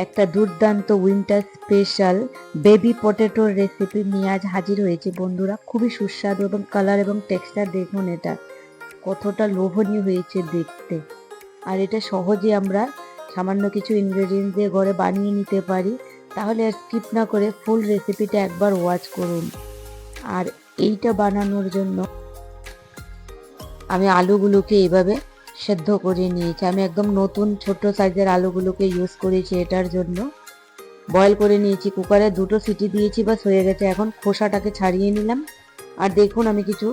একটা দুর্দান্ত winter special baby পটেটোর recipe নিয়ে আজ হাজির হয়েছে বন্ধুরা। খুবই সুস্বাদু এবং কালার এবং টেক্সচার দেখুন এটা কতটা লোভনীয় হয়েছে দেখতে। আর এটা সহজে আমরা সামান্য কিছু ইনগ্রেডিয়েন্টস দিয়ে ঘরে বানিয়ে নিতে পারি। তাহলে আর স্কিপ না করে ফুল রেসিপিটা একবার ওয়াচ করুন। আর এইটা বানানোর জন্য আমি আলুগুলোকে এইভাবে সেদ্ধ করে নিয়েছি। আমি একদম নতুন ছোট সাইজের আলুগুলোকে ইউজ করেছি এটার জন্য। বয়েল করে নিয়েছি কুকারে, 2টো সিটি দিয়েছি, বাস হয়ে গেছে। এখন খোসাটাকে ছাড়িয়ে নিলাম। আর দেখুন আমি কিছু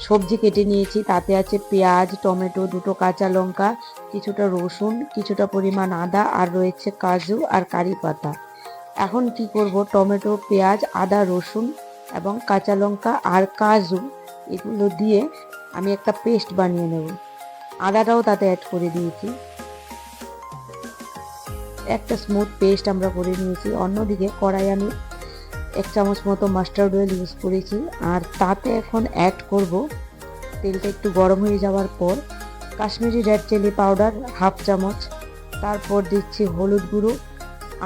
সবজি কেটে নিয়েছি। তাতে আছে পেঁয়াজ, টমেটো, 2টো কাঁচা লঙ্কা, কিছুটা রসুন, কিছুটা পরিমাণ আদা, আর রয়েছে কাজু আর কারি পাতা। এখন কি করব, টমেটো, পেঁয়াজ, আদা, রসুন এবং কাঁচা লঙ্কা আর কাজু এগুলো দিয়ে আমি একটা পেস্ট বানিয়ে নেব। আদাটাও তাতে অ্যাড করে দিয়েছি। একটা স্মুথ পেস্ট আমরা করে নিয়েছি। অন্যদিকে কড়াই আমি 1 চামচ মতো মাস্টার্ড অয়েল ইউজ করেছি। আর তাতে এখন অ্যাড করব, তেলটা একটু গরম হয়ে যাওয়ার পর, কাশ্মীরি রেড চিলি পাউডার 1/2 চামচ, তারপর দিচ্ছি হলুদ গুঁড়ো,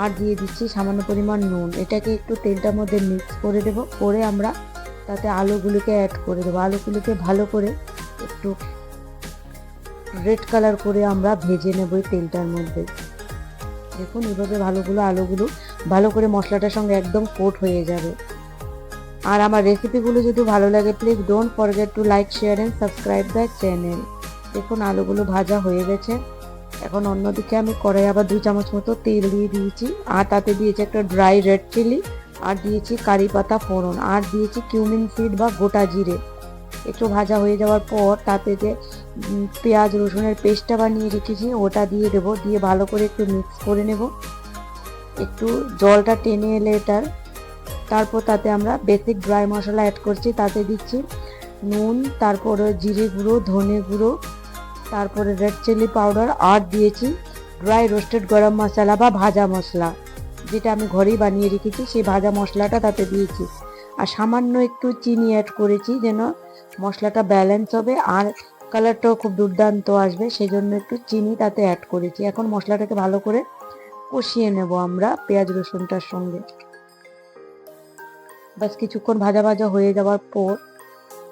আর দিয়ে দিচ্ছি সামান্য পরিমাণ নুন। এটাকে একটু তেলটার মধ্যে মিক্স করে দেব। করে আমরা তাতে আলুগুলোকে অ্যাড করে দেবো। আলুগুলোকে ভালো করে একটু রেড কালার করে আমরা ভেজে নেব এই তেলটার মধ্যে। দেখুন এইভাবে আলুগুলো ভালো করে মশলাটার সঙ্গে একদম কোট হয়ে যাবে। আর আমার রেসিপিগুলো যদি ভালো লাগে, please don't forget to like, share and subscribe the channel. দেখুন আলুগুলো ভাজা হয়ে গেছে। এখন অন্যদিকে আমি কড়াই আবার 2 চামচ মতো তেল দিয়ে দিয়েছি। আর তাতে দিয়েছি একটা ড্রাই রেড চিলি, আর দিয়েছি কারি পাতা ফোড়ন, আর দিয়েছি কিউমিন সিড বা গোটা জিরে। একটু ভাজা হয়ে যাওয়ার পর তাতে যে পেঁয়াজ রসুনের পেস্টটা বানিয়ে রেখেছি ওটা দিয়ে দেবো। দিয়ে ভালো করে একটু মিক্স করে নেব। একটু জলটা টেনে এলে এটার, তারপর তাতে আমরা বেসিক ড্রাই মশলা অ্যাড করছি। তাতে দিচ্ছি নুন, তারপরে জিরে গুঁড়ো, ধনে গুঁড়ো, তারপরে রেড চিলি পাউডার, আর দিয়েছি ড্রাই রোস্টেড গরম মশলা বা ভাজা মশলা, যেটা আমি ঘরেই বানিয়ে রেখেছি। সেই ভাজা মশলাটা তাতে দিয়েছি। আর সামান্য একটু চিনি অ্যাড করেছি যেন মশলাটা ব্যালেন্স হবে আর কালারটাও খুব দুর্দান্ত আসবে, সেই জন্য একটু চিনি তাতে অ্যাড করেছি। এখন মশলাটাকে ভালো করে কষিয়ে নেব আমরা পেঁয়াজ রসুনটার সঙ্গে। বাস কিছুক্ষণ ভাজা ভাজা হয়ে যাওয়ার পর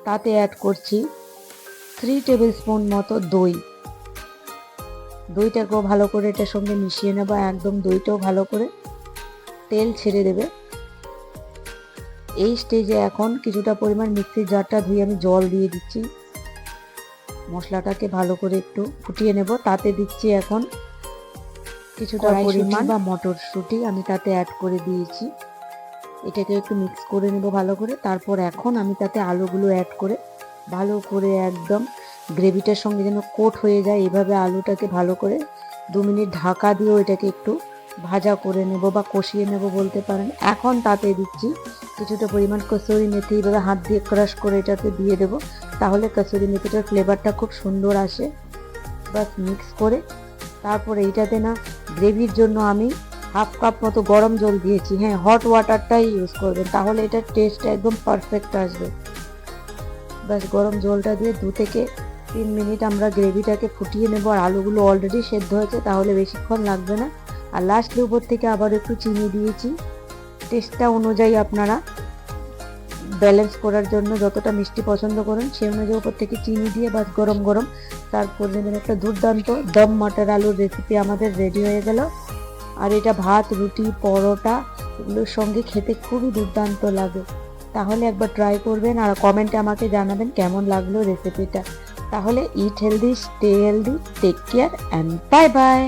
তাতে অ্যাড করছি 3 টেবিল স্পুন মতো দই। দইটাকেও ভালো করে এটার সঙ্গে মিশিয়ে নেব। একদম দইটাও ভালো করে তেল ছেড়ে দেবে। এই স্টেজে এখন কিছুটা পরিমাণ মিক্সির জারটা ধুয়ে আমি জল দিয়ে দিচ্ছি। মশলাটাকে ভালো করে একটু ফুটিয়ে নেব। তাতে দিচ্ছি এখন কিছুটা পরিমাণ বা মটরশুঁটি আমি তাতে অ্যাড করে দিয়েছি। এটাকে একটু মিক্স করে নেব ভালো করে। তারপর এখন আমি তাতে আলুগুলো অ্যাড করে ভালো করে একদম গ্রেভিটার সঙ্গে যেন কোট হয়ে যায়, এভাবে আলুটাকে ভালো করে 2 মিনিট ঢাকা দিয়েও এটাকে একটু ভাজা করে নেব বা কষিয়ে নেব বলতে পারেন। এখন তাতে দিচ্ছি কিছুটা পরিমাণ কসুরি মেথি, এইভাবে হাত দিয়ে ক্রাশ করে এটাতে দিয়ে দেবো। তাহলে কসুরি মেথিটার ফ্লেভারটা খুব সুন্দর আসে। বাস মিক্স করে তারপরে এইটাতে না গ্রেভির জন্য আমি 1/2 কাপ মতো গরম জল দিয়েছি। হ্যাঁ, হট ওয়াটারটাই ইউজ করবেন, তাহলে এটার টেস্ট একদম পারফেক্ট আসবে। বাস গরম জলটা দিয়ে 2 থেকে 3 মিনিট আমরা গ্রেভিটাকে ফুটিয়ে নেব। আর আলুগুলো অলরেডি সেদ্ধ হয়েছে, তাহলে বেশিক্ষণ লাগবে না। আর লাস্টলি উপর থেকে আবার একটু চিনি দিয়েছি। টেস্টটা অনুযায়ী আপনারা ব্যালেন্স করার জন্য যতটা মিষ্টি পছন্দ করেন সেই অনুযায়ী উপর থেকে চিনি দিয়ে বাস গরম গরম তারপর নেবেন। একটা দুর্দান্ত দম মটর আলুর রেসিপি আমাদের রেডি হয়ে গেল। আর এটা ভাত, রুটি, পরোটা এগুলোর সঙ্গে খেতে খুবই দুর্দান্ত লাগে। তাহলে একবার ট্রাই করবেন আর কমেন্টে আমাকে জানাবেন কেমন লাগলো রেসিপিটা। তাহলে eat healthy, stay healthy, take care and bye by.